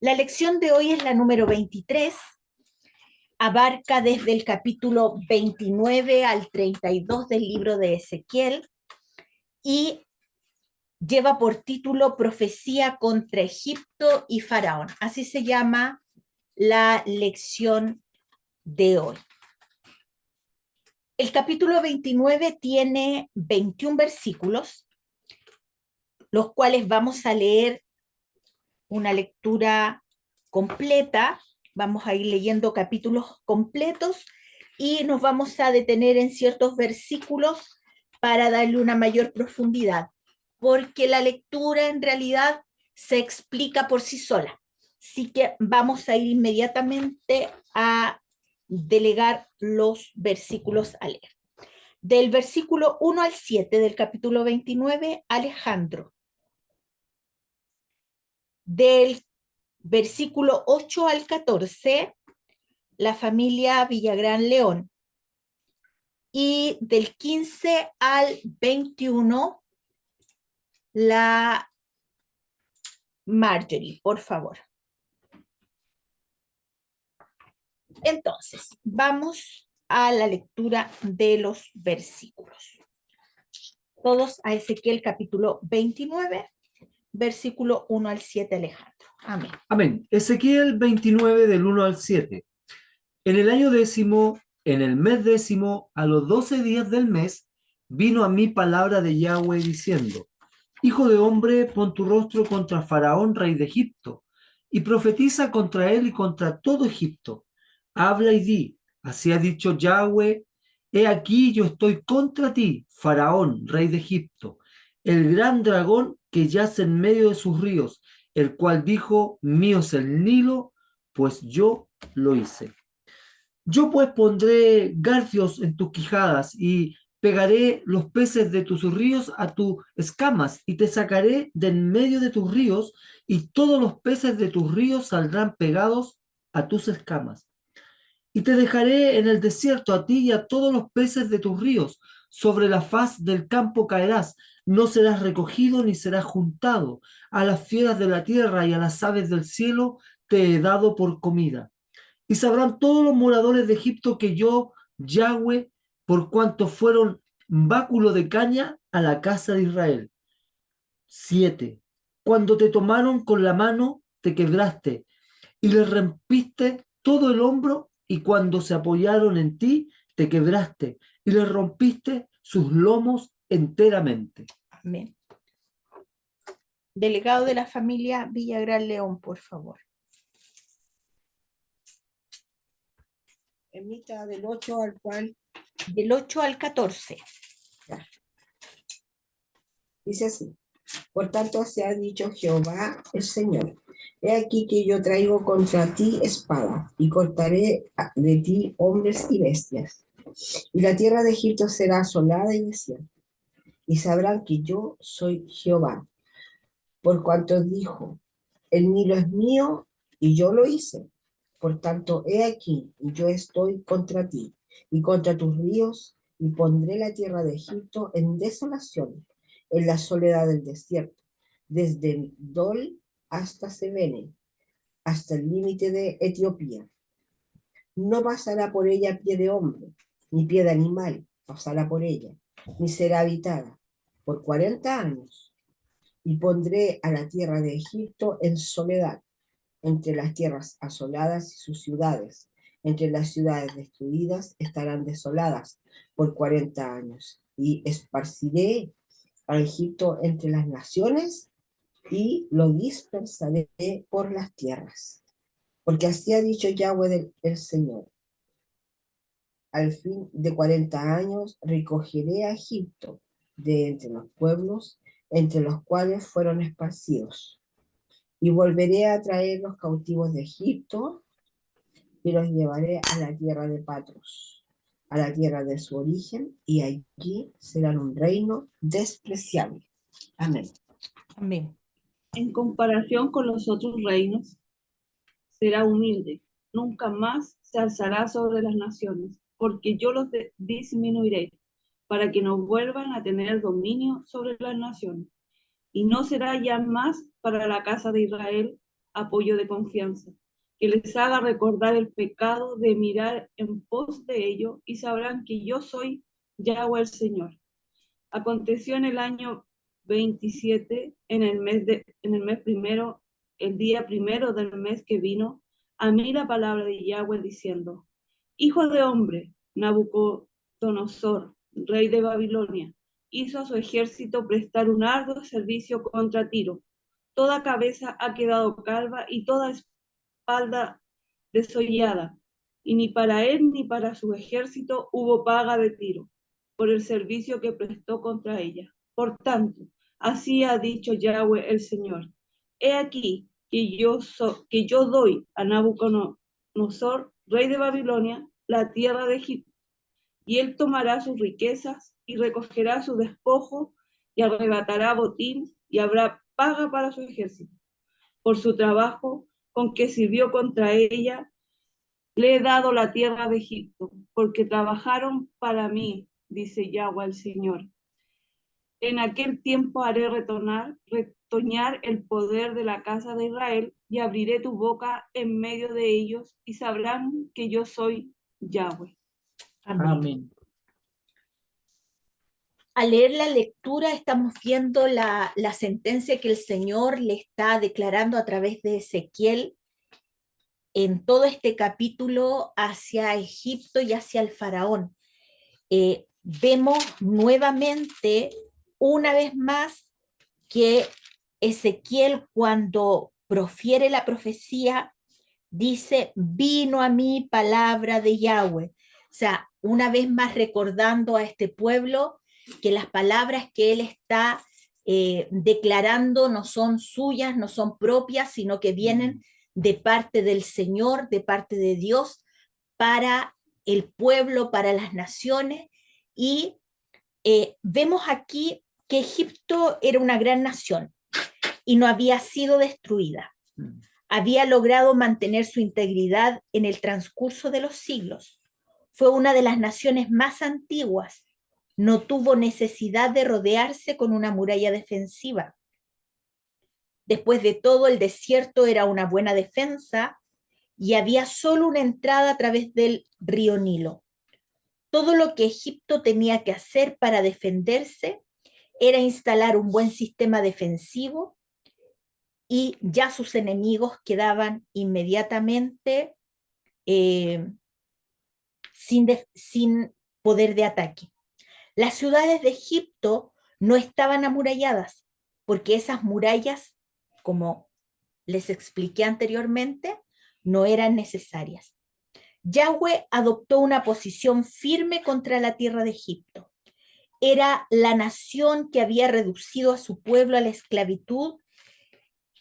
La lección de hoy es la número 23, abarca desde el capítulo 29 al 32 del libro de Ezequiel y lleva por título Profecía contra Egipto y Faraón. Así se llama la lección de hoy. El capítulo 29 tiene 21 versículos, los cuales vamos a leer una lectura completa. Vamos a ir leyendo capítulos completos y nos vamos a detener en ciertos versículos para darle una mayor profundidad, porque la lectura en realidad se explica por sí sola. Así que vamos a ir inmediatamente a delegar los versículos a leer. Del versículo 1 al 7 del capítulo 29, Alejandro. Del versículo 8 al 14, la familia Villagrán León. Y del 15 al 21, la Marjorie, por favor. Entonces, vamos a la lectura de los versículos. Todos a Ezequiel capítulo 29, versículo 1 al 7, Alejandro. Amén. Amén. Ezequiel 29 del 1 al 7. En el año 10º, en el mes 10º, a los 12 días del mes, vino a mí palabra de Yahweh diciendo: Hijo de hombre, pon tu rostro contra Faraón, rey de Egipto, y profetiza contra él y contra todo Egipto. Habla y di: así ha dicho Yahweh, he aquí yo estoy contra ti, Faraón, rey de Egipto, el gran dragón que yace en medio de sus ríos, el cual dijo: mío es el Nilo, pues yo lo hice. Yo pues pondré garfios en tus quijadas y pegaré los peces de tus ríos a tus escamas y te sacaré de en medio de tus ríos y todos los peces de tus ríos saldrán pegados a tus escamas. Y te dejaré en el desierto a ti y a todos los peces de tus ríos. Sobre la faz del campo caerás, no serás recogido ni serás juntado. A las fieras de la tierra y a las aves del cielo te he dado por comida. Y sabrán todos los moradores de Egipto que yo, Yahweh, por cuanto fueron báculo de caña a la casa de Israel. 7. Cuando te tomaron con la mano, te quebraste y les rompiste todo el hombro, y cuando se apoyaron en ti, te quebraste y les rompiste sus lomos enteramente. Amén. Delegado de la familia Villagrán León, por favor. Emita del 8 al cual. Del 8 al 14. Ya. Dice así: por tanto se ha dicho Jehová el Señor: he aquí que yo traigo contra ti espada, y cortaré de ti hombres y bestias. Y la tierra de Egipto será asolada y desierta. Y sabrán que yo soy Jehová, por cuanto dijo: el Nilo es mío, y yo lo hice. Por tanto, he aquí, yo estoy contra ti, y contra tus ríos, y pondré la tierra de Egipto en desolación, en la soledad del desierto, desde Migdol hasta Sebene, hasta el límite de Etiopía. No pasará por ella pie de hombre, ni pie de animal pasará por ella, ni será habitada por 40 años. Y pondré a la tierra de Egipto en soledad, entre las tierras asoladas y sus ciudades. Entre las ciudades destruidas estarán desoladas por 40 años. Y esparciré a Egipto entre las naciones y lo dispersaré por las tierras. Porque así ha dicho Yahweh el Señor: al fin de 40 años recogeré a Egipto de entre los pueblos entre los cuales fueron esparcidos, y volveré a traer los cautivos de Egipto y los llevaré a la tierra de Patros, a la tierra de su origen, y allí serán un reino despreciable. Amén. Amén. En comparación con los otros reinos, será humilde, nunca más se alzará sobre las naciones, porque yo los disminuiré, para que no vuelvan a tener dominio sobre las naciones. Y no será ya más para la casa de Israel apoyo de confianza, que les haga recordar el pecado de mirar en pos de ello, y sabrán que yo soy Yahweh el Señor. Aconteció en el año 27, en el mes primero, el día primero del mes, que vino a mí la palabra de Yahweh diciendo: Hijo de hombre, Nabucodonosor, rey de Babilonia, hizo a su ejército prestar un arduo servicio contra Tiro. Toda cabeza ha quedado calva y toda espalda desollada, y ni para él ni para su ejército hubo paga de Tiro por el servicio que prestó contra ella. Por tanto, así ha dicho Yahweh el Señor: He aquí que yo doy a Nabucodonosor, rey de Babilonia, la tierra de Egipto, y él tomará sus riquezas y recogerá su despojo y arrebatará botín, y habrá paga para su ejército. Por su trabajo con que sirvió contra ella, le he dado la tierra de Egipto, porque trabajaron para mí, dice Yahweh el Señor. En aquel tiempo haré retoñar el poder de la casa de Israel, y abriré tu boca en medio de ellos, y sabrán que yo soy Yahweh. Amén. Amén. Al leer la lectura estamos viendo la sentencia que el Señor le está declarando a través de Ezequiel en todo este capítulo hacia Egipto y hacia el faraón. Vemos nuevamente, una vez más, que Ezequiel, cuando profiere la profecía, dice: vino a mí palabra de Yahweh. O sea, una vez más recordando a este pueblo que las palabras que él está declarando no son suyas, no son propias, sino que vienen de parte del Señor, de parte de Dios, para el pueblo, para las naciones. Y vemos aquí que Egipto era una gran nación y no había sido destruida. Había logrado mantener su integridad en el transcurso de los siglos. Fue una de las naciones más antiguas. No tuvo necesidad de rodearse con una muralla defensiva. Después de todo, el desierto era una buena defensa y había solo una entrada a través del río Nilo. Todo lo que Egipto tenía que hacer para defenderse era instalar un buen sistema defensivo, y ya sus enemigos quedaban inmediatamente sin poder de ataque. Las ciudades de Egipto no estaban amuralladas, porque esas murallas, como les expliqué anteriormente, no eran necesarias. Yahweh adoptó una posición firme contra la tierra de Egipto. Era la nación que había reducido a su pueblo a la esclavitud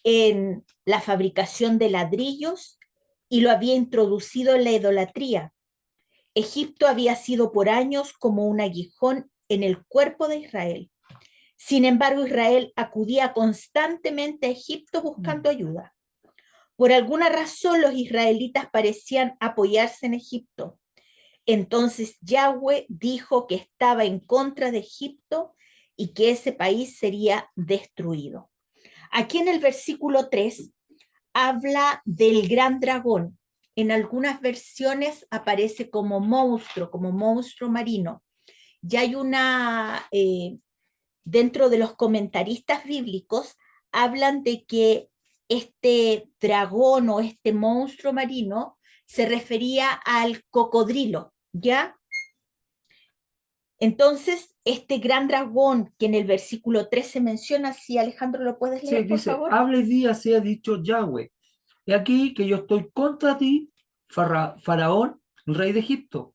en la fabricación de ladrillos y lo había introducido en la idolatría. Egipto había sido por años como un aguijón en el cuerpo de Israel. Sin embargo, Israel acudía constantemente a Egipto buscando ayuda. Por alguna razón, los israelitas parecían apoyarse en Egipto. Entonces Yahweh dijo que estaba en contra de Egipto y que ese país sería destruido. Aquí en el versículo 3 habla del gran dragón. En algunas versiones aparece como monstruo marino. Y hay dentro de los comentaristas bíblicos, hablan de que este dragón o este monstruo marino se refería al cocodrilo, ¿ya? Entonces, este gran dragón que en el versículo 3 se menciona, si Alejandro lo puedes leer, Sí, por dice, favor. hable y di, así ha dicho Yahweh. He aquí que yo estoy contra ti, Faraón, rey de Egipto,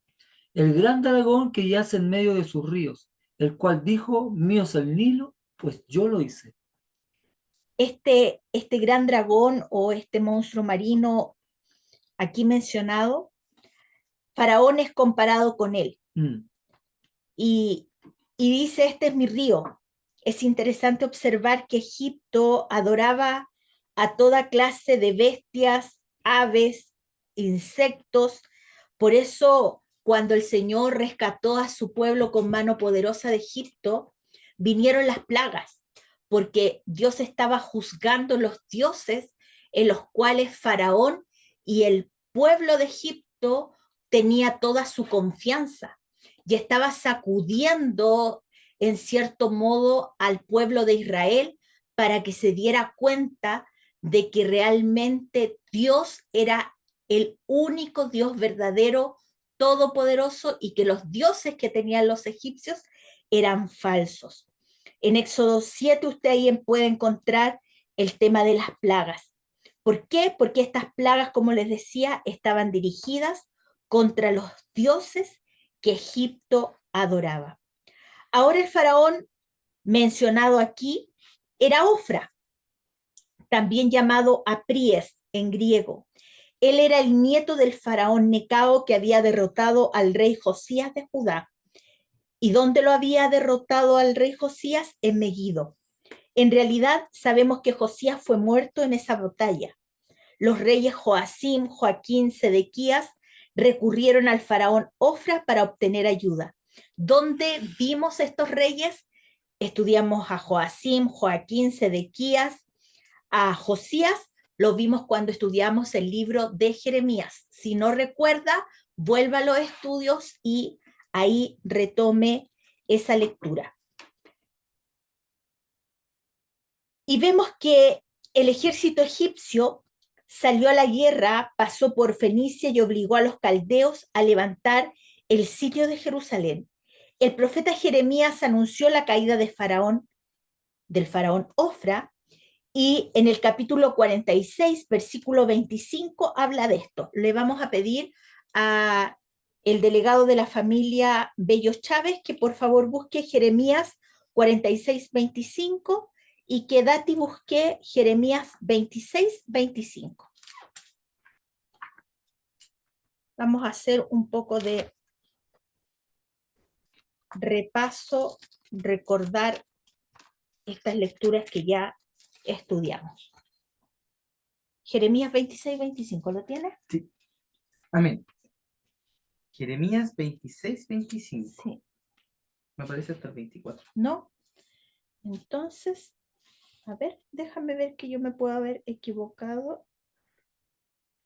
el gran dragón que yace en medio de sus ríos, el cual dijo: mío es el Nilo, pues yo lo hice. Este gran dragón o este monstruo marino aquí mencionado, Faraón es comparado con él. Y dice: este es mi río. Es interesante observar que Egipto adoraba a toda clase de bestias, aves, insectos. Por eso, cuando el Señor rescató a su pueblo con mano poderosa de Egipto, vinieron las plagas, porque Dios estaba juzgando los dioses en los cuales Faraón y el pueblo de Egipto tenía toda su confianza y estaba sacudiendo en cierto modo al pueblo de Israel para que se diera cuenta de que realmente Dios era el único Dios verdadero, todopoderoso, y que los dioses que tenían los egipcios eran falsos. En Éxodo 7 usted ahí puede encontrar el tema de las plagas. ¿Por qué? Porque estas plagas, como les decía, estaban dirigidas contra los dioses que Egipto adoraba. Ahora el faraón mencionado aquí era Ofra, también llamado Apríes en griego. Él era el nieto del faraón Necao que había derrotado al rey Josías de Judá. ¿Y dónde lo había derrotado al rey Josías? En Megiddo. En realidad sabemos que Josías fue muerto en esa batalla. Los reyes Joacim, Joaquín, Sedequías recurrieron al faraón Ofra para obtener ayuda. ¿Dónde vimos estos reyes? Estudiamos a Joacim, Joaquín, Sedequías, a Josías, lo vimos cuando estudiamos el libro de Jeremías. Si no recuerda, vuelva a los estudios y ahí retome esa lectura. Y vemos que el ejército egipcio salió a la guerra, pasó por Fenicia y obligó a los caldeos a levantar el sitio de Jerusalén. El profeta Jeremías anunció la caída de Faraón, del faraón Ofra, y en el capítulo 46, versículo 25, habla de esto. Le vamos a pedir a el delegado de la familia Bellos Chávez que por favor busque Jeremías 46, 25 y que Dati busque Jeremías 26, 25. Vamos a hacer un poco de repaso, recordar estas lecturas que ya estudiamos. Jeremías 26, 25, ¿lo tienes? Sí. Amén. Jeremías 26, 25. Sí. Me parece hasta el 24. ¿No? Entonces, a ver, déjame ver que yo me puedo haber equivocado.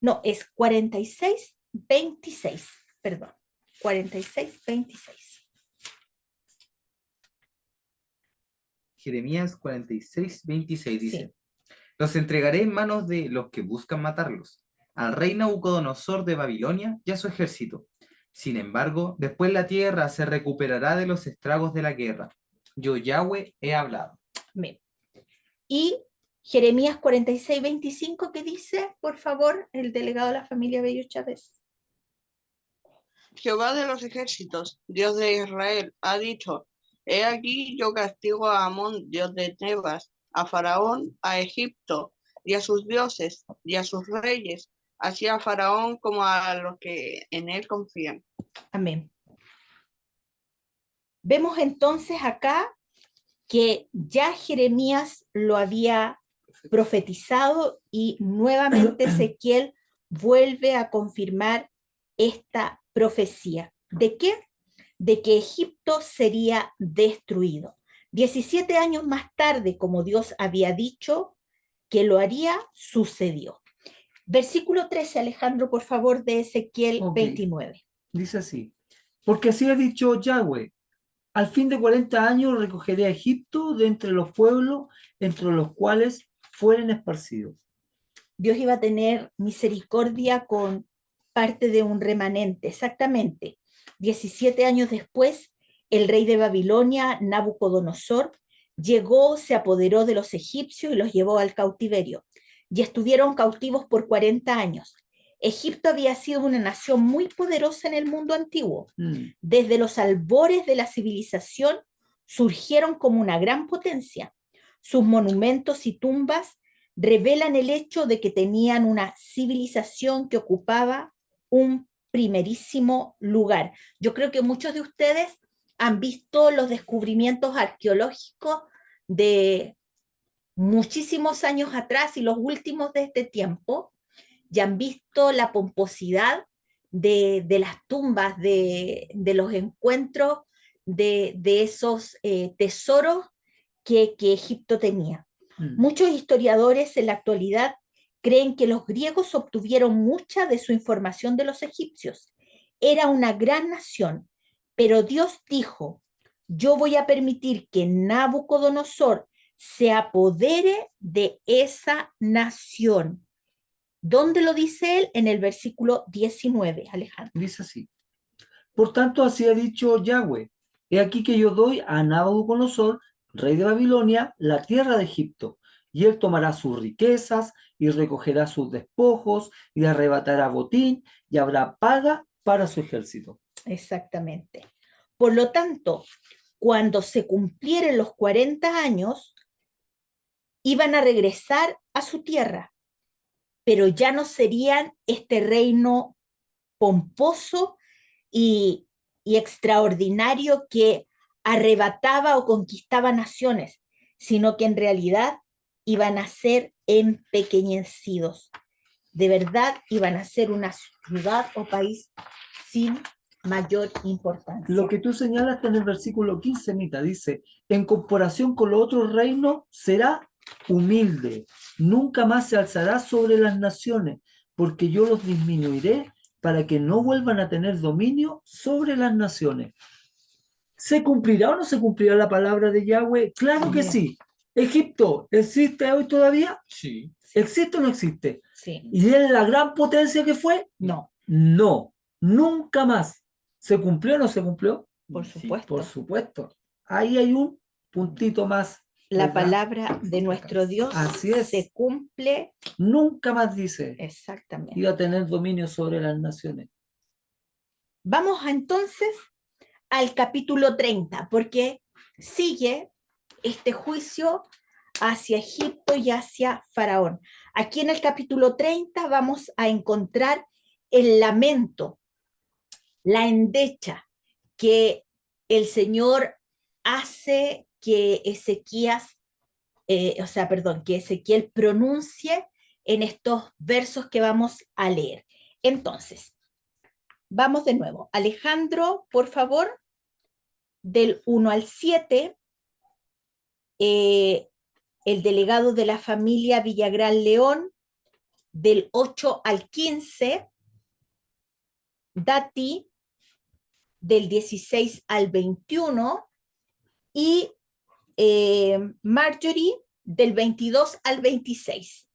No, es 46, 26, perdón. 46, 26. Jeremías 46, 26 dice: Sí. Los entregaré en manos de los que buscan matarlos, al rey Nabucodonosor de Babilonia y a su ejército. Sin embargo, después la tierra se recuperará de los estragos de la guerra. Yo, Yahweh, he hablado. Bien. Y Jeremías 46, 25, ¿qué dice, por favor, el delegado de la familia Bello Chávez? Jehová de los ejércitos, Dios de Israel, ha dicho: He aquí yo castigo a Amón, dios de Tebas, a Faraón, a Egipto, y a sus dioses, y a sus reyes, así a Faraón como a los que en él confían. Amén. Vemos entonces acá que ya Jeremías lo había profetizado y nuevamente Ezequiel vuelve a confirmar esta profecía. ¿De qué? De que Egipto sería destruido. 17 años más tarde, como Dios había dicho que lo haría, sucedió. Versículo 13, Alejandro, por favor, de Ezequiel 29. Dice así: porque así ha dicho Yahweh, al fin de 40 años recogeré a Egipto de entre los pueblos entre los cuales fueren esparcidos. Dios iba a tener misericordia con parte de un remanente, exactamente. 17 años después, el rey de Babilonia, Nabucodonosor, llegó, se apoderó de los egipcios y los llevó al cautiverio. Y estuvieron cautivos por 40 años. Egipto había sido una nación muy poderosa en el mundo antiguo. Desde los albores de la civilización surgieron como una gran potencia. Sus monumentos y tumbas revelan el hecho de que tenían una civilización que ocupaba un primerísimo lugar. Yo creo que muchos de ustedes han visto los descubrimientos arqueológicos de muchísimos años atrás y los últimos de este tiempo, y han visto la pomposidad de las tumbas, de los encuentros de esos tesoros que Egipto tenía. Muchos historiadores en la actualidad creen que los griegos obtuvieron mucha de su información de los egipcios. Era una gran nación, pero Dios dijo, yo voy a permitir que Nabucodonosor se apodere de esa nación. ¿Dónde lo dice él? En el versículo 19, Alejandro. Dice así. Por tanto, así ha dicho Yahweh. He aquí que yo doy a Nabucodonosor, rey de Babilonia, la tierra de Egipto, y él tomará sus riquezas y recogerá sus despojos y arrebatará botín y habrá paga para su ejército. Exactamente. Por lo tanto, cuando se cumplieren los 40 años, iban a regresar a su tierra, pero ya no serían este reino pomposo y extraordinario que arrebataba o conquistaba naciones, sino que en realidad iban a ser empequeñecidos. De verdad iban a ser una ciudad o país sin mayor importancia. Lo que tú señalas en el versículo 15, Mita, dice, en comparación con los otros reinos, será humilde, nunca más se alzará sobre las naciones, porque yo los disminuiré para que no vuelvan a tener dominio sobre las naciones. ¿Se cumplirá o no se cumplirá la palabra de Yahweh? Claro que sí. Egipto, ¿existe hoy todavía? Sí. ¿Existe o no existe? Sí. ¿Y es la gran potencia que fue? No, No, nunca más. ¿Se cumplió o no se cumplió? por Sí. supuesto. Por supuesto. Ahí hay un puntito más. La ¿verdad? palabra de nuestro Dios Así es. se cumple Nunca más dice, exactamente. iba a tener dominio sobre las naciones. Vamos entonces al capítulo 30, porque sigue este juicio hacia Egipto y hacia Faraón. Aquí en el capítulo 30 vamos a encontrar el lamento, la endecha que el Señor hace que que Ezequiel pronuncie en estos versos que vamos a leer. Entonces, vamos de nuevo. Alejandro, por favor, del 1 al 7, el delegado de la familia Villagrán León, del 8 al 15, Dati, del 16 al 21, y Marjorie, del 22 al 26.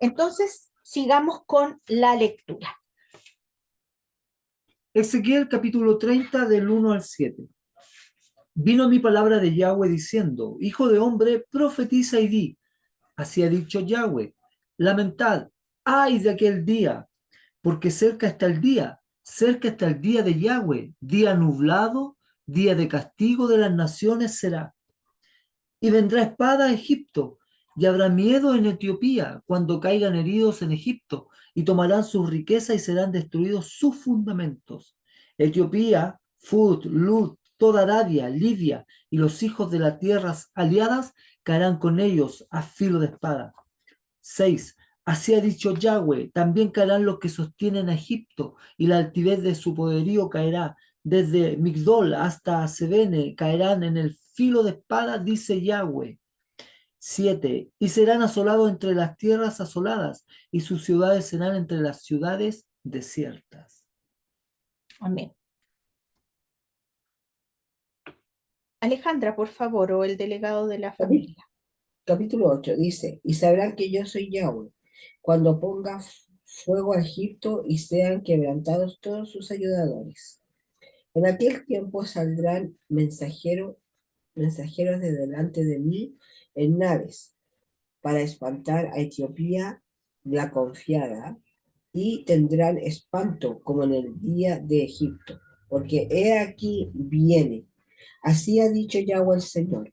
Entonces, sigamos con la lectura. Ezequiel capítulo 30 del 1 al 7. Vino mi palabra de Yahweh diciendo, hijo de hombre, profetiza y di, así ha dicho Yahweh, lamentad, ay de aquel día, porque cerca está el día de Yahweh, día nublado, día de castigo de las naciones será. Y vendrá espada a Egipto, y habrá miedo en Etiopía cuando caigan heridos en Egipto, y tomarán sus riquezas y serán destruidos sus fundamentos. Etiopía, Fut, Lut, toda Arabia, Libia y los hijos de las tierras aliadas caerán con ellos a filo de espada. 6. Así ha dicho Yahweh, también caerán los que sostienen a Egipto, y la altivez de su poderío caerá. Desde Migdol hasta Sebene caerán en el filo de espada, dice Yahweh. 7. Y serán asolados entre las tierras asoladas, y sus ciudades serán entre las ciudades desiertas. Amén. Alejandra, por favor, o el delegado de la familia. Capítulo 8 dice, y sabrán que yo soy Yahweh, cuando ponga fuego a Egipto y sean quebrantados todos sus ayudadores. En aquel tiempo saldrán mensajeros de delante de mí en naves para espantar a Etiopía la confiada, y tendrán espanto como en el día de Egipto, porque he aquí viene. Así ha dicho Yahweh el Señor,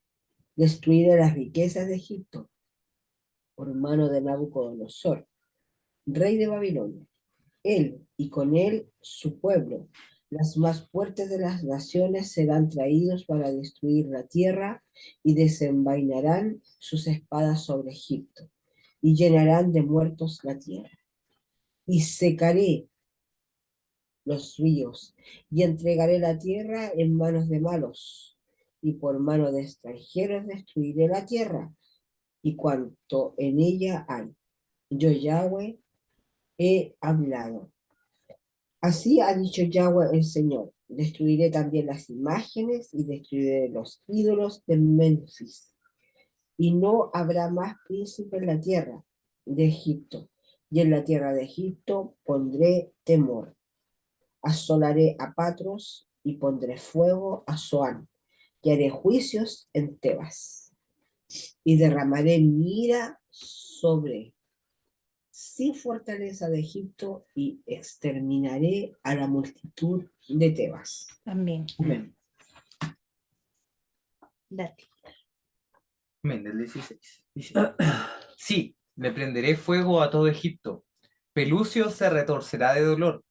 destruiré las riquezas de Egipto por mano de Nabucodonosor, rey de Babilonia. Él y con él su pueblo, las más fuertes de las naciones, serán traídos para destruir la tierra y desenvainarán sus espadas sobre Egipto y llenarán de muertos la tierra. Y secaré los ríos y entregaré la tierra en manos de malos y por mano de extranjeros destruiré la tierra y cuanto en ella hay. Yo, Yahweh, he hablado. Así ha dicho Yahweh el Señor. Destruiré también las imágenes y destruiré los ídolos de Memphis. Y no habrá más príncipe en la tierra de Egipto. Y en la tierra de Egipto pondré temor. Asolaré a Patros y pondré fuego a Zoán. Y haré juicios en Tebas. Y derramaré mi ira sobre sin fortaleza de Egipto y exterminaré a la multitud de Tebas. Amén. Amén. Date. Amén, del 16. Dice, sí, le prenderé fuego a todo Egipto. Pelucio se retorcerá de dolor.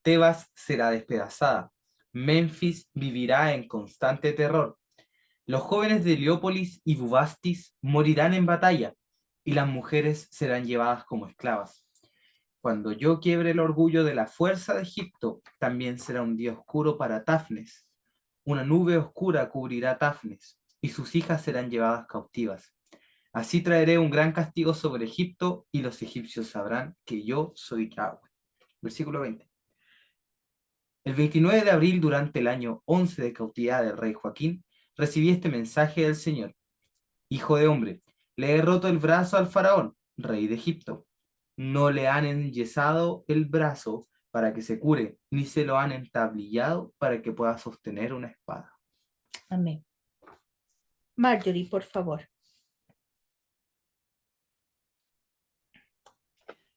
Tebas será despedazada. Memphis vivirá en constante terror. Los jóvenes de Heliópolis y Bubastis morirán en batalla, y las mujeres serán llevadas como esclavas. Cuando yo quiebre el orgullo de la fuerza de Egipto, también será un día oscuro para Tafnes. Una nube oscura cubrirá Tafnes, y sus hijas serán llevadas cautivas. Así traeré un gran castigo sobre Egipto, y los egipcios sabrán que yo soy Yahweh. Versículo 20. El 29 de abril, durante el año 11 de cautividad del rey Joaquín, recibí este mensaje del Señor. Hijo de hombre, le he roto el brazo al faraón, rey de Egipto. No le han enyesado el brazo para que se cure, ni se lo han entablillado para que pueda sostener una espada. Amén. Marjorie, por favor.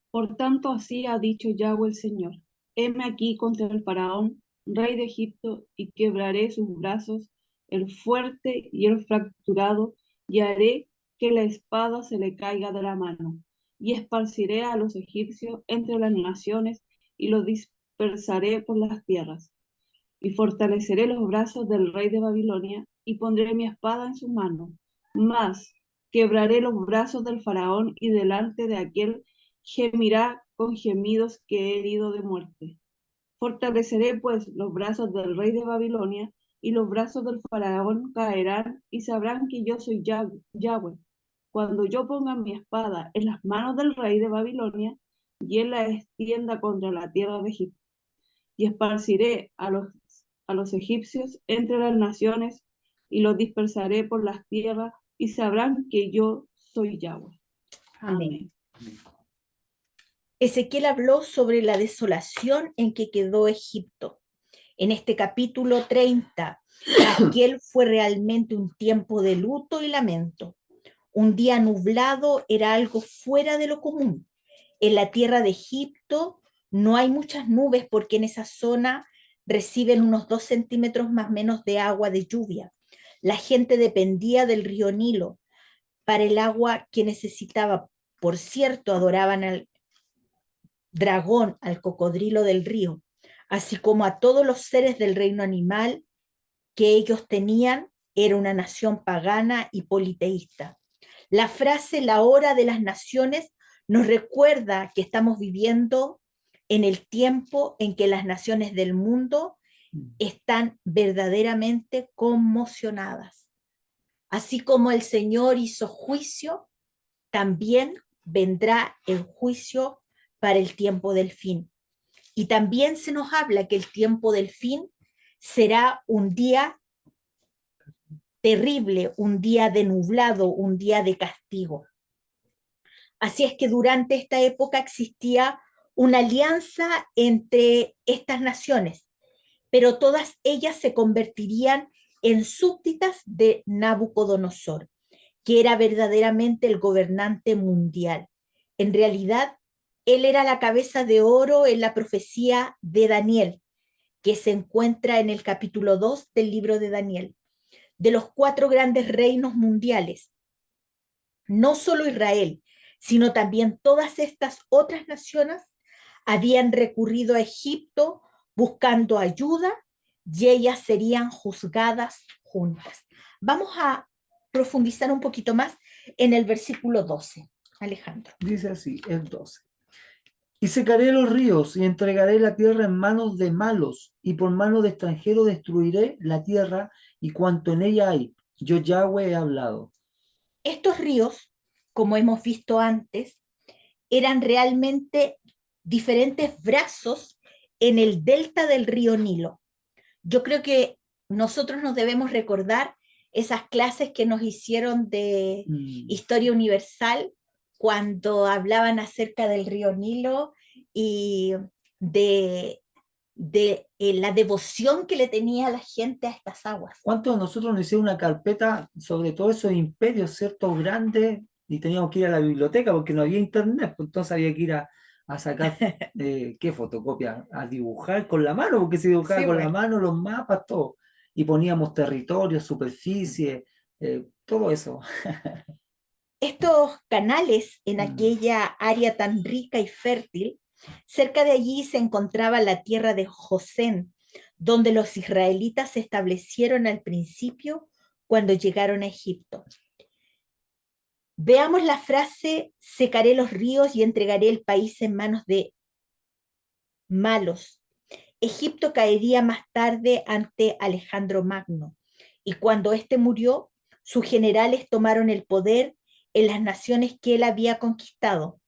Por tanto, así ha dicho Yahweh el Señor. Heme aquí contra el faraón, rey de Egipto, y quebraré sus brazos, el fuerte y el fracturado, y haré que la espada se le caiga de la mano, y esparciré a los egipcios entre las naciones, y los dispersaré por las tierras. Y fortaleceré los brazos del rey de Babilonia, y pondré mi espada en su mano. Mas quebraré los brazos del faraón, y delante de aquel gemirá con gemidos que he herido de muerte. Fortaleceré pues los brazos del rey de Babilonia, y los brazos del faraón caerán, y sabrán que yo soy Yahweh. Cuando yo ponga mi espada en las manos del rey de Babilonia, y él la extienda contra la tierra de Egipto, y esparciré a los egipcios entre las naciones, y los dispersaré por las tierras, y sabrán que yo soy Yahweh. Amén. Amén. Ezequiel habló sobre la desolación en que quedó Egipto. En este capítulo 30, aquel fue realmente un tiempo de luto y lamento. Un día nublado era algo fuera de lo común. En la tierra de Egipto no hay muchas nubes porque en esa zona reciben unos 2 centímetros más o menos de agua de lluvia. La gente dependía del río Nilo para el agua que necesitaba. Por cierto, adoraban al dragón, al cocodrilo del río, así como a todos los seres del reino animal que ellos tenían. Era una nación pagana y politeísta. La frase "la hora de las naciones" nos recuerda que estamos viviendo en el tiempo en que las naciones del mundo están verdaderamente conmocionadas. Así como el Señor hizo juicio, también vendrá el juicio para el tiempo del fin. Y también se nos habla que el tiempo del fin será un día terrible, un día de nublado, un día de castigo. Así es que durante esta época existía una alianza entre estas naciones, pero todas ellas se convertirían en súbditas de Nabucodonosor, que era verdaderamente el gobernante mundial. En realidad, él era la cabeza de oro en la profecía de Daniel, que se encuentra en el capítulo 2 del libro de Daniel, de los 4 grandes reinos mundiales. No solo Israel, sino también todas estas otras naciones habían recurrido a Egipto buscando ayuda y ellas serían juzgadas juntas. Vamos a profundizar un poquito más en el versículo 12. Alejandro. Dice así, el 12. Y secaré los ríos y entregaré la tierra en manos de malos, y por mano de extranjeros destruiré la tierra y cuanto en ella hay. Yo Yahweh he hablado. Estos ríos, como hemos visto antes, eran realmente diferentes brazos en el delta del río Nilo. Yo creo que nosotros nos debemos recordar esas clases que nos hicieron de historia universal cuando hablaban acerca del río Nilo y de, la devoción que le tenía la gente a estas aguas. ¿Cuántos de nosotros nos hicieron una carpeta sobre todos esos imperios, cierto, grandes, y teníamos que ir a la biblioteca porque no había internet, pues entonces había que ir a sacar, ¿qué fotocopia? A dibujar con la mano, porque se dibujaba Sí, con la bueno. mano los mapas, todo. Y poníamos territorios, superficie, todo eso. Estos canales en Mm. aquella área tan rica y fértil, cerca de allí se encontraba la tierra de Josén, donde los israelitas se establecieron al principio cuando llegaron a Egipto. Veamos la frase, secaré los ríos y entregaré el país en manos de malos. Egipto caería más tarde ante Alejandro Magno, y cuando éste murió, sus generales tomaron el poder en las naciones que él había conquistado.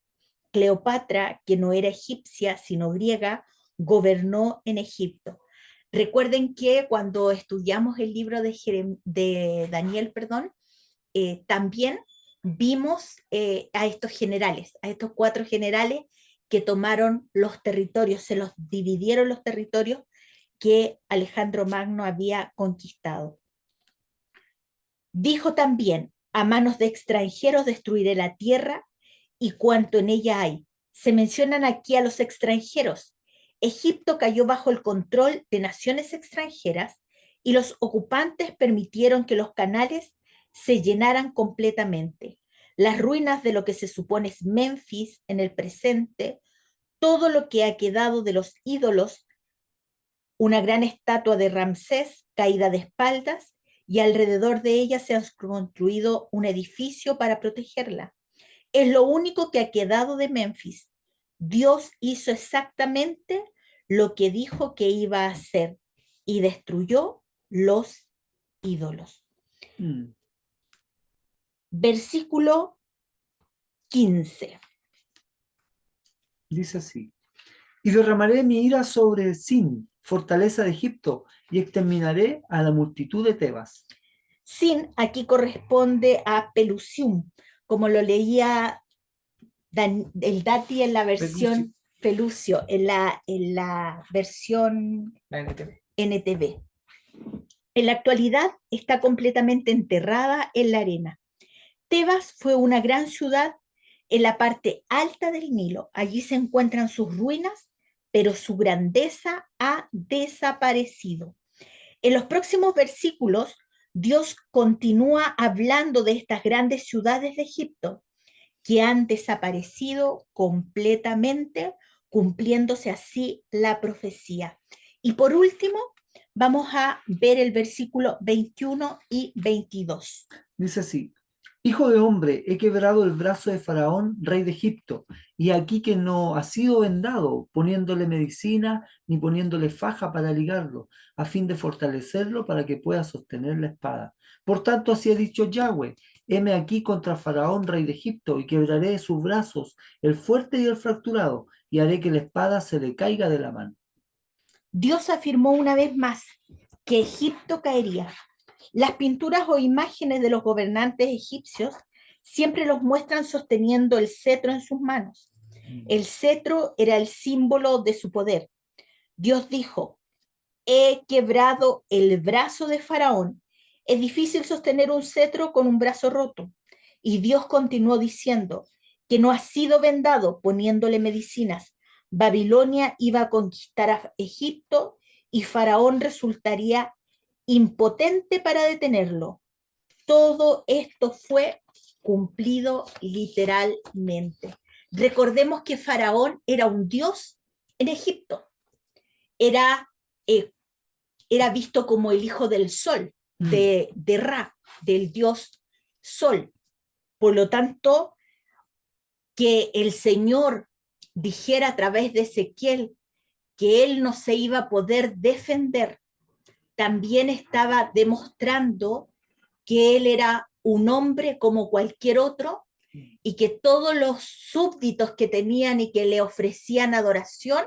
Cleopatra, que no era egipcia, sino griega, gobernó en Egipto. Recuerden que cuando estudiamos el libro de Daniel, perdón, también vimos a estos generales, a estos 4 generales que tomaron los territorios, se los dividieron los territorios que Alejandro Magno había conquistado. Dijo también, a manos de extranjeros destruiré la tierra y cuanto en ella hay. Se mencionan aquí a los extranjeros. Egipto cayó bajo el control de naciones extranjeras y los ocupantes permitieron que los canales se llenaran completamente. Las ruinas de lo que se supone es Memphis en el presente, todo lo que ha quedado de los ídolos, una gran estatua de Ramsés caída de espaldas y alrededor de ella se ha construido un edificio para protegerla. Es lo único que ha quedado de Memphis. Dios hizo exactamente lo que dijo que iba a hacer y destruyó los ídolos. Mm. Versículo 15. Dice así. Y derramaré mi ira sobre Sin, fortaleza de Egipto, y exterminaré a la multitud de Tebas. Sin aquí corresponde a Pelusium, como lo leía el Dati en la versión Pelucio, en la versión La NTV. NTV. En la actualidad está completamente enterrada en la arena. Tebas fue una gran ciudad en la parte alta del Nilo. Allí se encuentran sus ruinas, pero su grandeza ha desaparecido. En los próximos versículos, Dios continúa hablando de estas grandes ciudades de Egipto que han desaparecido completamente, cumpliéndose así la profecía. Y por último, vamos a ver el versículo 21 y 22. Dice así. Hijo de hombre, he quebrado el brazo de Faraón, rey de Egipto, y aquí que no ha sido vendado, poniéndole medicina ni poniéndole faja para ligarlo, a fin de fortalecerlo para que pueda sostener la espada. Por tanto, así ha dicho Yahweh, heme aquí contra Faraón, rey de Egipto, y quebraré de sus brazos el fuerte y el fracturado, y haré que la espada se le caiga de la mano. Dios afirmó una vez más que Egipto caería. Las pinturas o imágenes de los gobernantes egipcios siempre los muestran sosteniendo el cetro en sus manos. El cetro era el símbolo de su poder. Dios dijo, he quebrado el brazo de Faraón. Es difícil sostener un cetro con un brazo roto. Y Dios continuó diciendo que no ha sido vendado poniéndole medicinas. Babilonia iba a conquistar a Egipto y Faraón resultaría impotente para detenerlo. Todo esto fue cumplido literalmente. Recordemos que Faraón era un dios en Egipto. Era, eh, era visto como el hijo del sol, de Ra, del dios sol. Por lo tanto, que el Señor dijera a través de Ezequiel que él no se iba a poder defender, también estaba demostrando que él era un hombre como cualquier otro y que todos los súbditos que tenían y que le ofrecían adoración,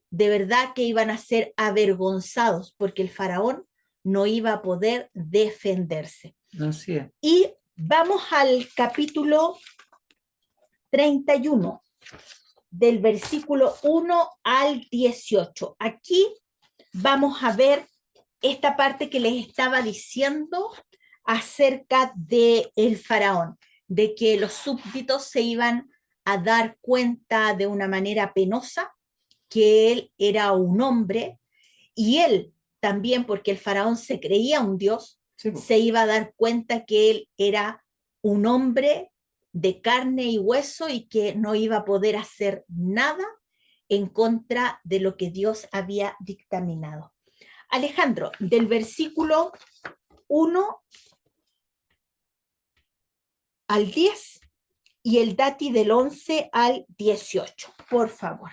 de verdad que iban a ser avergonzados porque el faraón no iba a poder defenderse. Así es. Y vamos al capítulo 31, del versículo 1 al 18. Aquí vamos a ver esta parte que les estaba diciendo acerca de el faraón, de que los súbditos se iban a dar cuenta de una manera penosa que él era un hombre y él también, porque el faraón se creía un dios, Sí, po. se iba a dar cuenta que él era un hombre de carne y hueso y que no iba a poder hacer nada en contra de lo que Dios había dictaminado. Alejandro, del versículo 1 al 10 y el Dati del 11 al 18, por favor.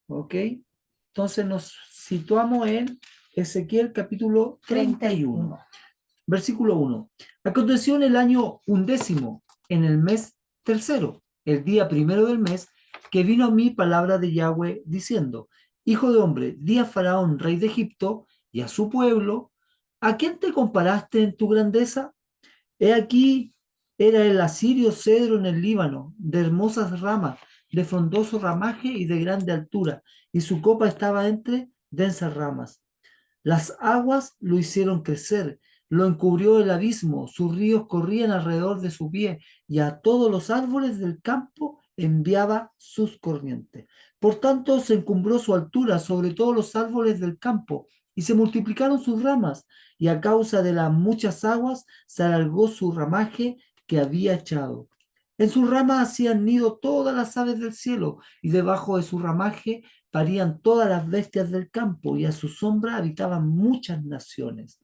¿Ok? Entonces nos situamos en Ezequiel capítulo 31. Versículo 1. Aconteció en el año 11, en el mes tercero, el día primero del mes, que vino a mí palabra de Yahweh diciendo: Hijo de hombre, di a Faraón, rey de Egipto, y a su pueblo: ¿a quién te comparaste en tu grandeza? He aquí, era el asirio cedro en el Líbano, de hermosas ramas, de frondoso ramaje y de grande altura, y su copa estaba entre densas ramas. Las aguas lo hicieron crecer, lo encubrió el abismo, sus ríos corrían alrededor de su pie, y a todos los árboles del campo enviaba sus corrientes. Por tanto, se encumbró su altura sobre todos los árboles del campo, y se multiplicaron sus ramas, y a causa de las muchas aguas se alargó su ramaje que había echado. En sus ramas hacían nido todas las aves del cielo, y debajo de su ramaje parían todas las bestias del campo, y a su sombra habitaban muchas naciones.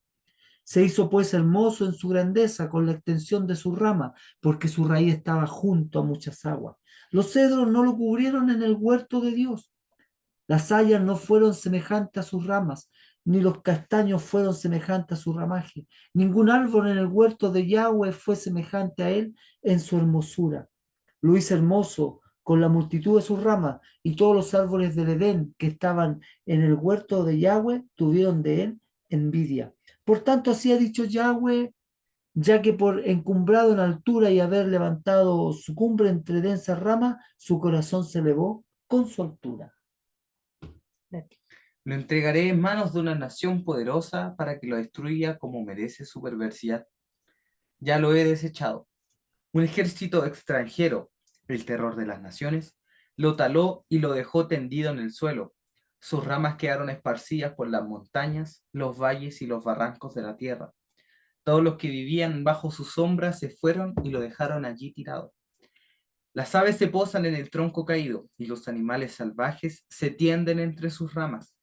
Se hizo pues hermoso en su grandeza con la extensión de su rama, porque su raíz estaba junto a muchas aguas. Los cedros no lo cubrieron en el huerto de Dios. Las hayas no fueron semejantes a sus ramas, ni los castaños fueron semejantes a su ramaje. Ningún árbol en el huerto de Yahweh fue semejante a él en su hermosura. Lo hizo hermoso con la multitud de sus ramas, y todos los árboles del Edén que estaban en el huerto de Yahweh tuvieron de él envidia. Por tanto, así ha dicho Yahweh, ya que por encumbrado en altura y haber levantado su cumbre entre densas ramas, su corazón se elevó con su altura. Lo entregaré en manos de una nación poderosa para que lo destruya como merece su perversidad. Ya lo he desechado. Un ejército extranjero, el terror de las naciones, lo taló y lo dejó tendido en el suelo. Sus ramas quedaron esparcidas por las montañas, los valles y los barrancos de la tierra. Todos los que vivían bajo su sombra se fueron y lo dejaron allí tirado. Las aves se posan en el tronco caído y los animales salvajes se tienden entre sus ramas.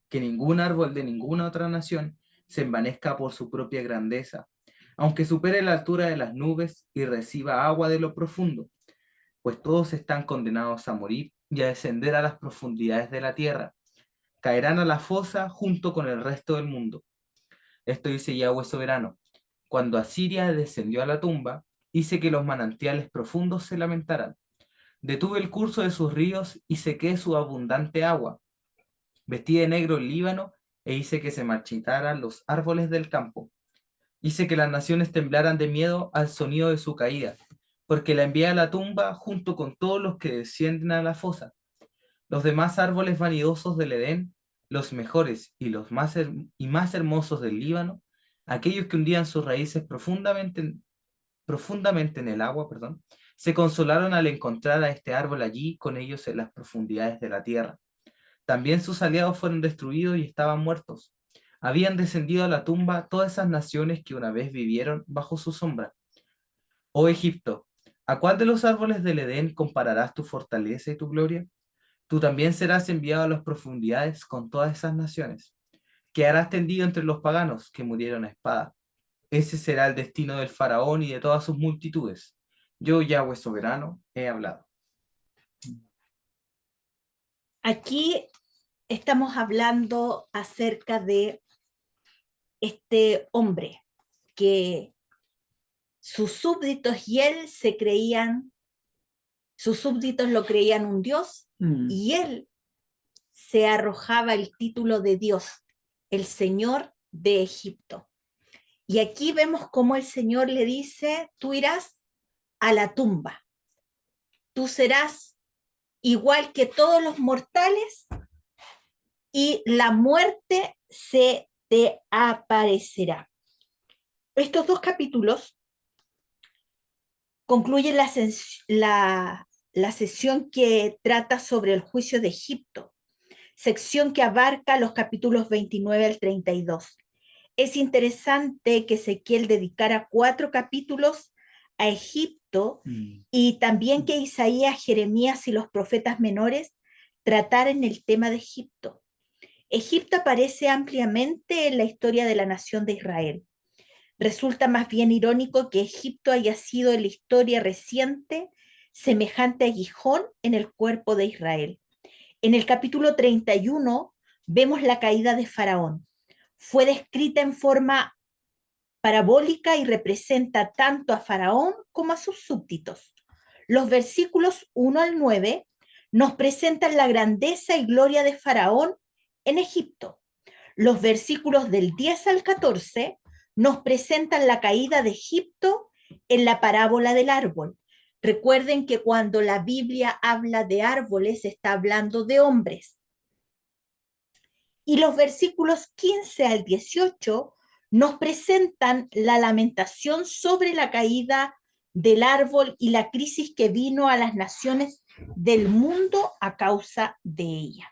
Que ningún árbol de ninguna otra nación se envanezca por su propia grandeza, aunque supere la altura de las nubes y reciba agua de lo profundo, pues todos están condenados a morir y a descender a las profundidades de la tierra. Caerán a la fosa junto con el resto del mundo. Esto dice Yahweh soberano. Cuando Asiria descendió a la tumba, hice que los manantiales profundos se lamentaran. Detuve el curso de sus ríos y sequé su abundante agua. Vestí de negro el Líbano e hice que se marchitaran los árboles del campo. Hice que las naciones temblaran de miedo al sonido de su caída, porque la envié a la tumba junto con todos los que descienden a la fosa. Los demás árboles vanidosos del Edén, los mejores y los más hermosos del Líbano, aquellos que hundían sus raíces profundamente en el agua, se consolaron al encontrar a este árbol allí con ellos en las profundidades de la tierra. También sus aliados fueron destruidos y estaban muertos. Habían descendido a la tumba todas esas naciones que una vez vivieron bajo su sombra. Oh Egipto, ¿a cuál de los árboles del Edén compararás tu fortaleza y tu gloria? Tú también serás enviado a las profundidades con todas esas naciones. Quedarás tendido entre los paganos que murieron a espada. Ese será el destino del faraón y de todas sus multitudes. Yo, Yahweh soberano, he hablado. Aquí estamos hablando acerca de este hombre que sus súbditos y él sus súbditos lo creían un dios Mm, y él se arrojaba el título de Dios, el Señor de Egipto. Y aquí vemos cómo el Señor le dice, tú irás a la tumba, tú serás igual que todos los mortales y la muerte se te aparecerá. Estos dos capítulos concluyen la sesión que trata sobre el juicio de Egipto, sección que abarca los capítulos 29 al 32. Es interesante que Ezequiel dedicara 4 capítulos a Egipto mm. y también que Isaías, Jeremías y los profetas menores trataran el tema de Egipto. Egipto aparece ampliamente en la historia de la nación de Israel. Resulta más bien irónico que Egipto haya sido en la historia reciente semejante a aguijón en el cuerpo de Israel. En el capítulo 31 vemos la caída de Faraón. Fue descrita en forma parabólica y representa tanto a Faraón como a sus súbditos. Los versículos 1 al 9 nos presentan la grandeza y gloria de Faraón en Egipto. Los versículos del 10 al 14 nos presentan la caída de Egipto en la parábola del árbol. Recuerden que cuando la Biblia habla de árboles, está hablando de hombres. Y los versículos 15 al 18 nos presentan la lamentación sobre la caída del árbol y la crisis que vino a las naciones del mundo a causa de ella.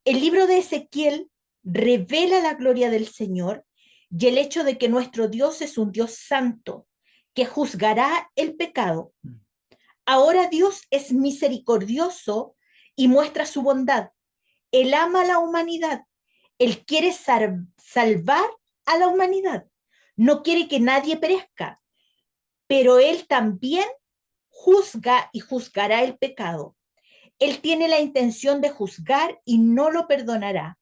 El libro de Ezequiel revela la gloria del Señor y el hecho de que nuestro Dios es un Dios santo, que juzgará el pecado. Ahora Dios es misericordioso y muestra su bondad. Él ama a la humanidad. Él quiere salvar a la humanidad. No quiere que nadie perezca, pero Él también juzga y juzgará el pecado. Él tiene la intención de juzgar y no lo perdonará.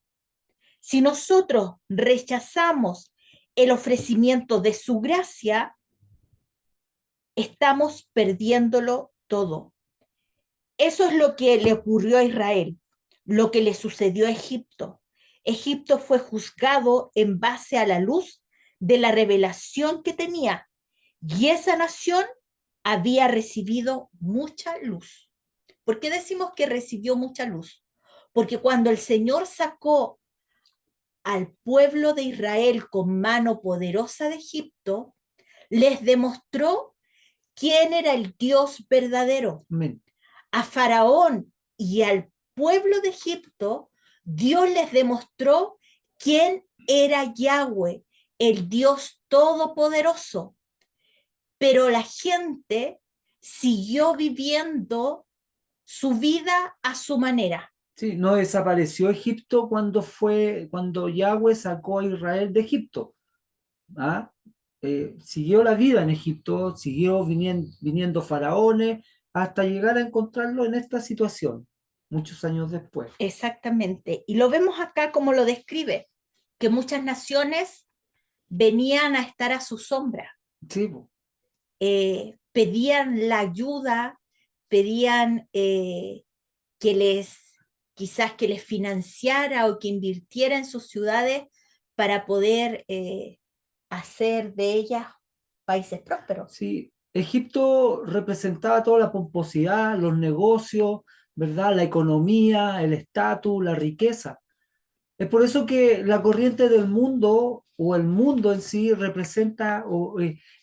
Si nosotros rechazamos el ofrecimiento de su gracia, estamos perdiéndolo todo. Eso es lo que le ocurrió a Israel, lo que le sucedió a Egipto. Egipto fue juzgado en base a la luz de la revelación que tenía, y esa nación había recibido mucha luz. ¿Por qué decimos que recibió mucha luz? Porque cuando el Señor sacó al pueblo de Israel con mano poderosa de Egipto, les demostró quién era el Dios verdadero. Amén. A Faraón y al pueblo de Egipto, Dios les demostró quién era Yahweh, el Dios todopoderoso. Pero la gente siguió viviendo su vida a su manera. Sí, no desapareció Egipto cuando Yahweh sacó a Israel de Egipto. ¿Ah? Siguió la vida en Egipto, siguió viniendo faraones hasta llegar a encontrarlo en esta situación, muchos años después. Exactamente. Y lo vemos acá como lo describe, que muchas naciones venían a estar a su sombra, Sí, po. pedían la ayuda, pedían que quizás que les financiara o que invirtiera en sus ciudades para poder hacer de ellas países prósperos. Sí, Egipto representaba toda la pomposidad, los negocios, ¿verdad? La economía, el estatus, la riqueza. Es por eso que la corriente del mundo o el mundo en sí representa,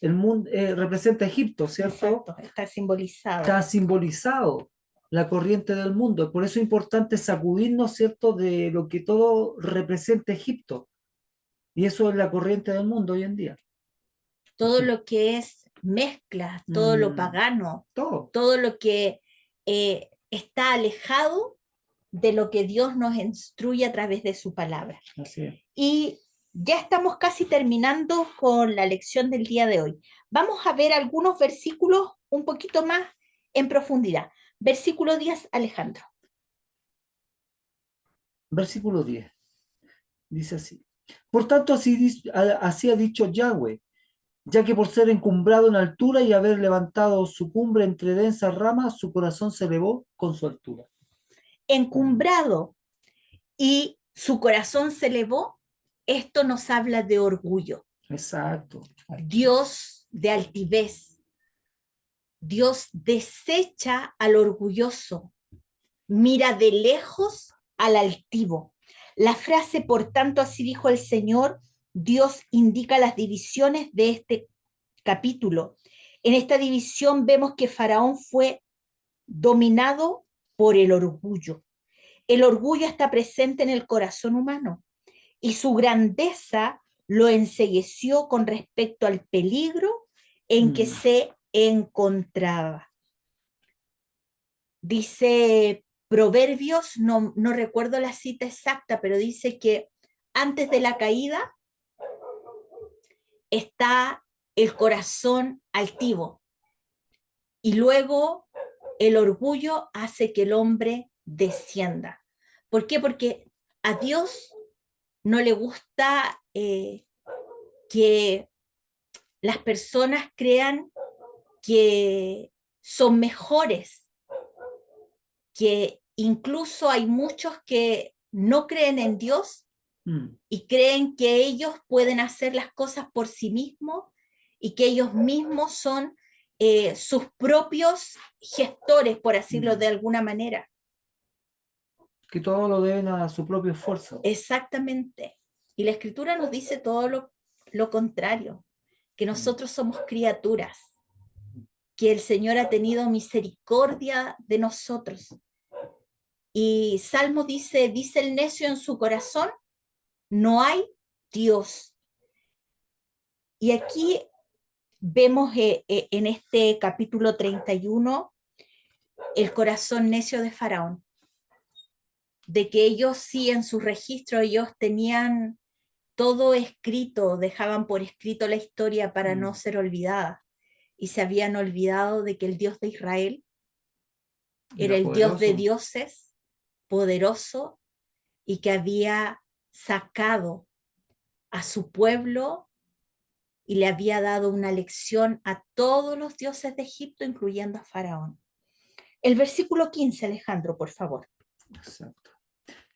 el mundo, representa a Egipto, ¿cierto? Exacto, está simbolizado. Está simbolizado la corriente del mundo. Por eso es importante sacudirnos, ¿cierto?, de lo que todo representa Egipto. Y eso es la corriente del mundo hoy en día. Todo lo que es mezcla, todo lo pagano, Todo. todo lo que está alejado de lo que Dios nos instruye a través de su palabra. Así es. Y ya estamos casi terminando con la lección del día de hoy. Vamos a ver algunos versículos un poquito más en profundidad. Versículo 10, Alejandro. Versículo 10. Dice así. Por tanto, así ha dicho Yahweh, ya que por ser encumbrado en altura y haber levantado su cumbre entre densas ramas, su corazón se elevó con su altura. Encumbrado y su corazón se elevó, esto nos habla de orgullo. Exacto. Dios de altivez. Dios desecha al orgulloso, mira de lejos al altivo. La frase, por tanto, así dijo el Señor, Dios indica las divisiones de este capítulo. En esta división vemos que Faraón fue dominado por el orgullo. El orgullo está presente en el corazón humano y su grandeza lo encegueció con respecto al peligro en que se encontraba. Dice Proverbios, no recuerdo la cita exacta, pero dice que antes de la caída está el corazón altivo y luego el orgullo hace que el hombre descienda. ¿Por qué? Porque a Dios no le gusta que las personas crean que son mejores, que incluso hay muchos que no creen en Dios y creen que ellos pueden hacer las cosas por sí mismos y que ellos mismos son sus propios gestores, por decirlo de alguna manera. Que todo lo deben a su propio esfuerzo. Exactamente. Y la Escritura nos dice todo lo contrario, que nosotros somos criaturas, que el Señor ha tenido misericordia de nosotros. Y Salmo dice el necio en su corazón, no hay Dios. Y aquí vemos en este capítulo 31 el corazón necio de Faraón, de que ellos sí en su registro, ellos tenían todo escrito, dejaban por escrito la historia para no ser olvidada, y se habían olvidado de que el Dios de Israel era el Dios de dioses, poderoso, y que había sacado a su pueblo y le había dado una lección a todos los dioses de Egipto, incluyendo a Faraón. El versículo 15, Alejandro, por favor. Exacto.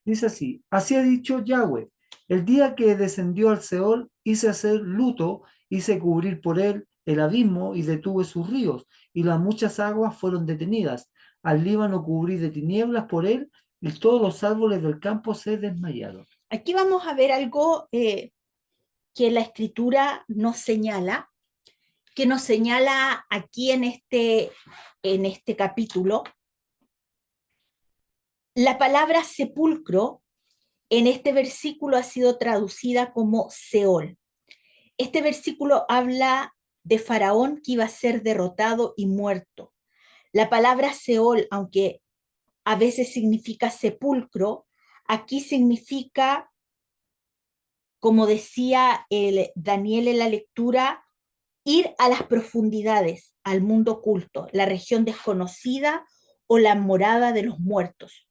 Dice así, así ha dicho Yahweh, el día que descendió al Seol, hice hacer luto, hice cubrir por él el abismo y detuve sus ríos, y las muchas aguas fueron detenidas. Al Líbano cubrí de tinieblas por él, y todos los árboles del campo se desmayaron. Aquí vamos a ver algo que la Escritura nos señala, aquí en este capítulo. La palabra sepulcro en este versículo ha sido traducida como Seol. Este versículo habla de Faraón que iba a ser derrotado y muerto. La palabra Seol, aunque a veces significa sepulcro, aquí significa, como decía Daniel en la lectura, ir a las profundidades, al mundo oculto, la región desconocida o la morada de los muertos.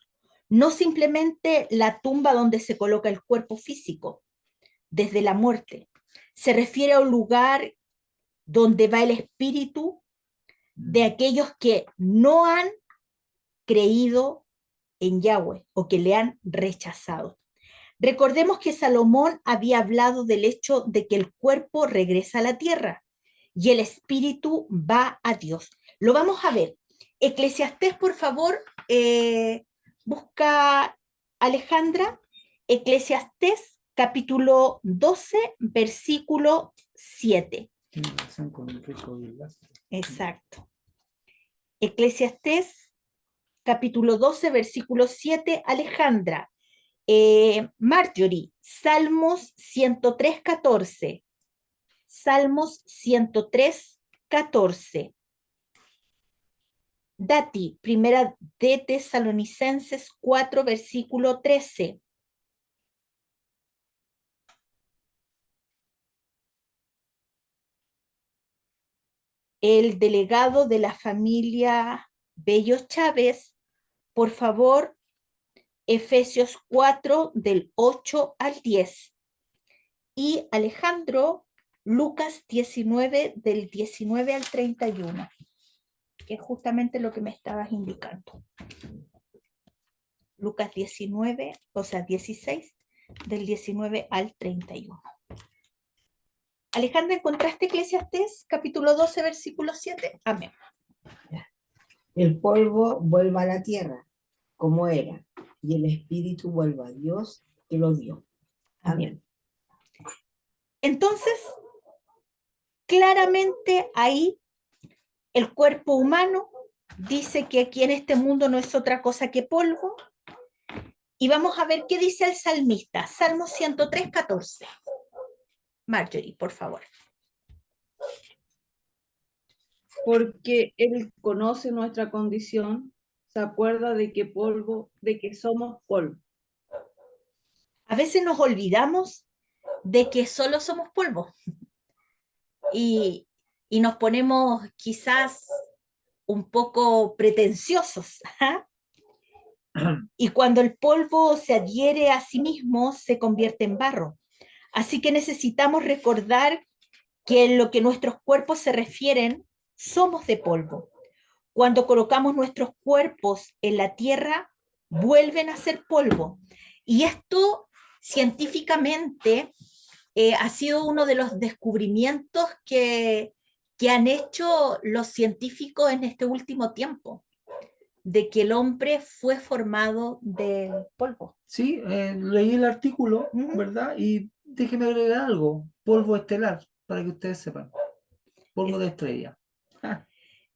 No simplemente la tumba donde se coloca el cuerpo físico desde la muerte. Se refiere a un lugar donde va el espíritu de aquellos que no han creído en Yahweh o que le han rechazado. Recordemos que Salomón había hablado del hecho de que el cuerpo regresa a la tierra y el espíritu va a Dios. Lo vamos a ver. Eclesiastés, por favor, busca Alejandra, Eclesiastés capítulo 12, versículo 7. Exacto. Eclesiastés capítulo 12, versículo 7, Alejandra. Marjorie, Salmos 103, 14. Salmos 103, 14. Dati, primera de Tesalonicenses 4, versículo 13. El delegado de la familia Bello Chávez, por favor, Efesios 4 del 8 al 10. Y Alejandro, Lucas 19 del 19 al 31, que es justamente lo que me estabas indicando. Lucas 19, o sea, 16, del 19 al 31. Alejandra, ¿encontraste Eclesiastés, capítulo 12, versículo 7? Amén. El polvo vuelva a la tierra, como era, y el espíritu vuelva a Dios que lo dio. Amén. Entonces, claramente ahí el cuerpo humano dice que aquí en este mundo no es otra cosa que polvo. Y vamos a ver qué dice el salmista. Salmo 103, 14. Marjorie, por favor. Porque Él conoce nuestra condición, se acuerda de que somos polvo. A veces nos olvidamos de que solo somos polvo y nos ponemos quizás un poco pretenciosos. ¿Ah? Y cuando el polvo se adhiere a sí mismo, se convierte en barro. Así que necesitamos recordar que en lo que nuestros cuerpos se refieren, somos de polvo. Cuando colocamos nuestros cuerpos en la tierra, vuelven a ser polvo. Y esto científicamente ha sido uno de los descubrimientos que han hecho los científicos en este último tiempo, de que el hombre fue formado del polvo. Sí, leí el artículo, Ujú. ¿verdad? Y déjeme agregar algo, polvo estelar, para que ustedes sepan, polvo de estrella. Ah,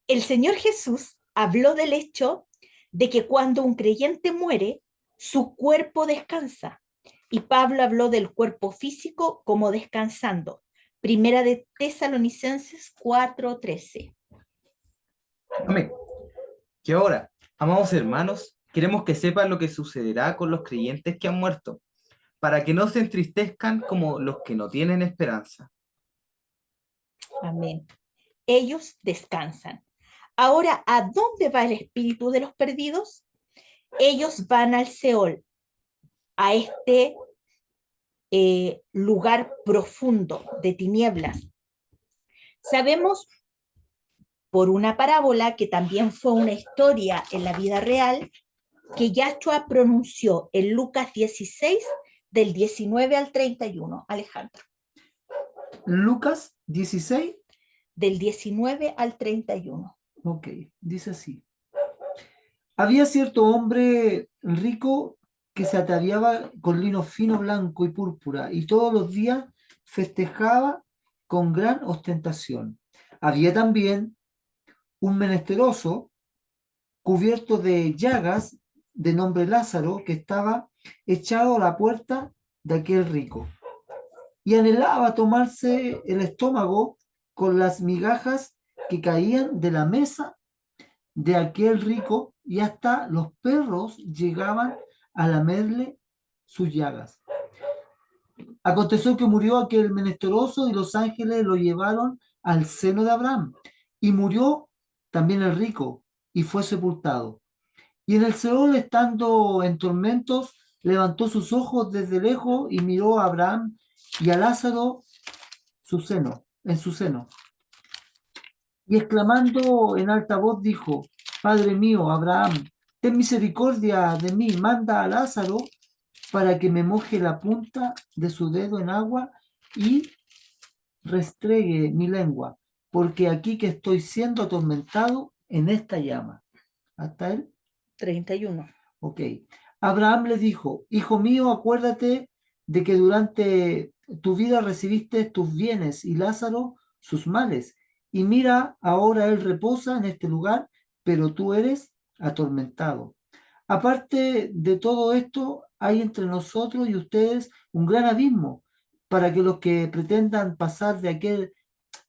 El Señor Jesús habló del hecho de que cuando un creyente muere, su cuerpo descansa. Y Pablo habló del cuerpo físico como descansando. Primera de Tesalonicenses 4:13. Amén. Que ahora, amados hermanos, queremos que sepan lo que sucederá con los creyentes que han muerto, para que no se entristezcan como los que no tienen esperanza. Amén. Ellos descansan. Ahora, ¿a dónde va el espíritu de los perdidos? Ellos van al Seol, a este lugar profundo de tinieblas. Sabemos por una parábola que también fue una historia en la vida real que Yahshua pronunció en Lucas 16 del 19 al 31. Alejandro. Lucas 16, Del 19 al 31. ok, dice así. Había cierto hombre rico que se ataviaba con lino fino, blanco y púrpura, y todos los días festejaba con gran ostentación. Había también un menesteroso cubierto de llagas, de nombre Lázaro, que estaba echado a la puerta de aquel rico, y anhelaba tomarse el estómago con las migajas que caían de la mesa de aquel rico, y hasta los perros llegaban a lamerle sus llagas. Aconteció que murió aquel menesteroso y los ángeles lo llevaron al seno de Abraham. Y murió también el rico y fue sepultado. Y en el Seol, estando en tormentos, levantó sus ojos desde lejos y miró a Abraham y a Lázaro en su seno. Y exclamando en alta voz dijo: Padre mío, Abraham, ten misericordia de mí, manda a Lázaro para que me moje la punta de su dedo en agua y restregue mi lengua, porque aquí que estoy siendo atormentado en esta llama. Hasta él. 31. Ok. Abraham le dijo: Hijo mío, acuérdate de que durante tu vida recibiste tus bienes y Lázaro sus males. Y mira, ahora él reposa en este lugar, pero tú eres atormentado. Aparte de todo esto, hay entre nosotros y ustedes un gran abismo, para que los que pretendan pasar de aquel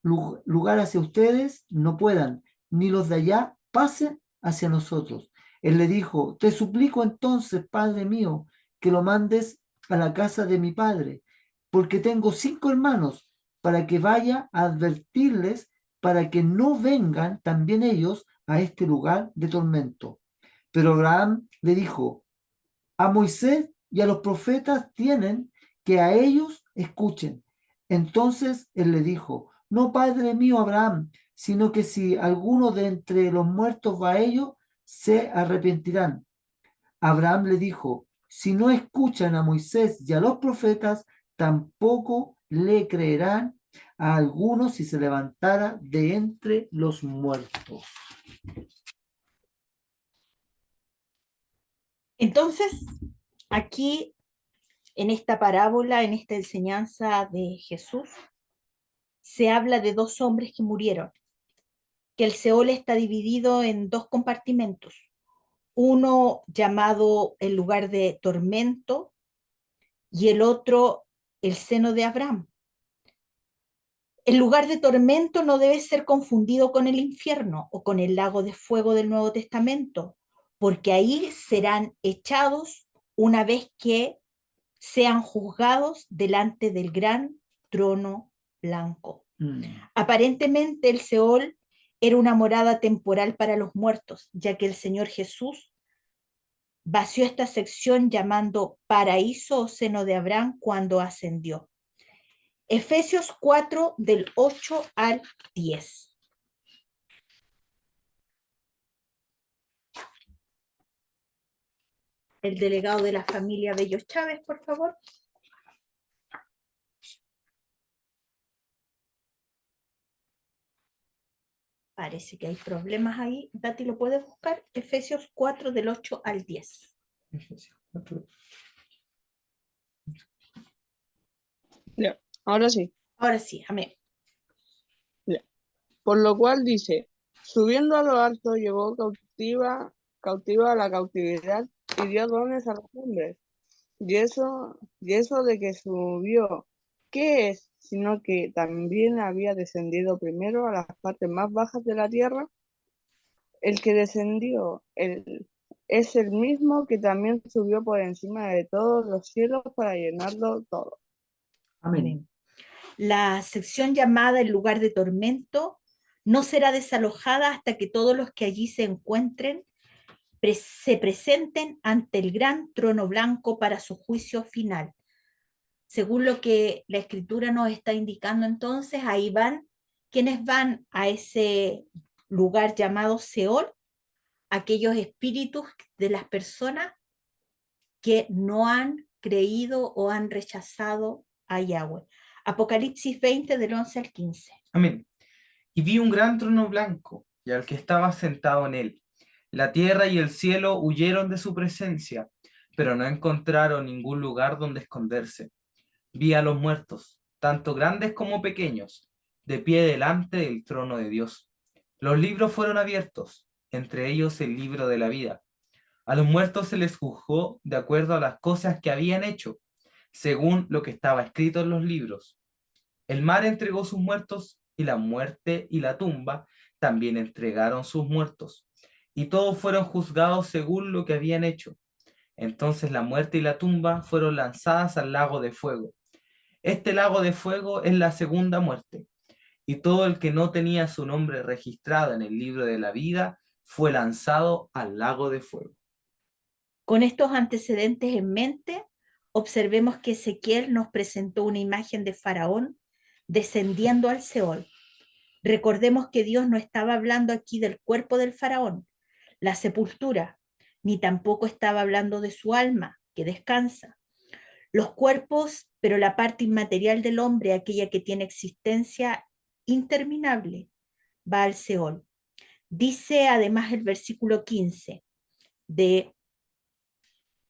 lugar hacia ustedes no puedan, ni los de allá pasen hacia nosotros. Él le dijo: Te suplico entonces, Padre mío, que lo mandes a la casa de mi padre, porque tengo 5 hermanos, para que vaya a advertirles para que no vengan también ellos a este lugar de tormento. Pero Abraham le dijo: A Moisés y a los profetas tienen que a ellos escuchen. Entonces él le dijo, no, padre mío Abraham, sino que si alguno de entre los muertos va a ellos, se arrepentirán. Abraham le dijo, si no escuchan a Moisés y a los profetas, tampoco le creerán a alguno si se levantara de entre los muertos. Entonces, aquí en esta parábola, en esta enseñanza de Jesús, se habla de dos hombres que murieron, que el Seol está dividido en dos compartimentos. Uno llamado el lugar de tormento y el otro el seno de Abraham. El lugar de tormento no debe ser confundido con el infierno o con el lago de fuego del Nuevo Testamento, porque ahí serán echados una vez que sean juzgados delante del gran trono blanco. Aparentemente el Seol era una morada temporal para los muertos, ya que el Señor Jesús vació esta sección llamando paraíso o seno de Abraham cuando ascendió. Efesios 4 del 8 al 10. El delegado de la familia Bello Chávez, por favor. Parece que hay problemas ahí. Dati, ¿lo puedes buscar? Efesios 4 del 8 al 10. Ya, ahora sí. Ahora sí, amén. Por lo cual dice, subiendo a lo alto llevó cautiva a la cautividad y dio dones a los hombres. Y eso de que subió, ¿qué es? Sino que también había descendido primero a las partes más bajas de la tierra. El que descendió es el mismo que también subió por encima de todos los cielos para llenarlo todo. Amén. La sección llamada el lugar de tormento no será desalojada hasta que todos los que allí se encuentren se presenten ante el gran trono blanco para su juicio final. Según lo que la escritura nos está indicando entonces, ahí van, quienes van a ese lugar llamado Seol, aquellos espíritus de las personas que no han creído o han rechazado a Yahweh. Apocalipsis 20 del 11 al 15. Amén. Y vi un gran trono blanco, y al que estaba sentado en él. La tierra y el cielo huyeron de su presencia, pero no encontraron ningún lugar donde esconderse. Vi a los muertos, tanto grandes como pequeños, de pie delante del trono de Dios. Los libros fueron abiertos, entre ellos el libro de la vida. A los muertos se les juzgó de acuerdo a las cosas que habían hecho, según lo que estaba escrito en los libros. El mar entregó sus muertos, y la muerte y la tumba también entregaron sus muertos, y todos fueron juzgados según lo que habían hecho. Entonces la muerte y la tumba fueron lanzadas al lago de fuego. Este lago de fuego es la segunda muerte, y todo el que no tenía su nombre registrado en el libro de la vida fue lanzado al lago de fuego. Con estos antecedentes en mente, observemos que Ezequiel nos presentó una imagen de Faraón descendiendo al Seol. Recordemos que Dios no estaba hablando aquí del cuerpo del Faraón, la sepultura, ni tampoco estaba hablando de su alma, que descansa. Los cuerpos, pero la parte inmaterial del hombre, aquella que tiene existencia interminable, va al Seol. Dice además el versículo 15 de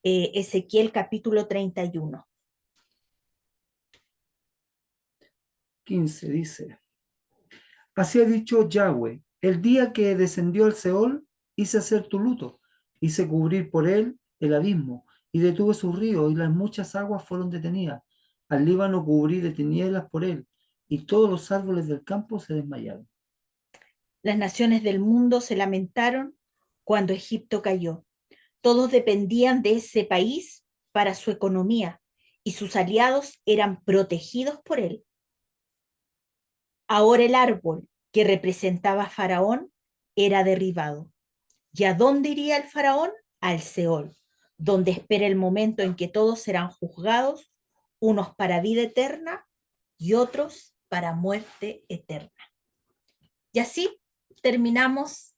Ezequiel capítulo 31. 15 dice, así ha dicho Yahweh, el día que descendió al Seol, hice hacer tu luto, hice cubrir por él el abismo, y detuve su río, y las muchas aguas fueron detenidas. Al Líbano cubrí de tinieblas por él, y todos los árboles del campo se desmayaron. Las naciones del mundo se lamentaron cuando Egipto cayó. Todos dependían de ese país para su economía y sus aliados eran protegidos por él. Ahora el árbol que representaba a Faraón era derribado. ¿Y a dónde iría el Faraón? Al Seol, donde espera el momento en que todos serán juzgados, unos para vida eterna y otros para muerte eterna. Y así terminamos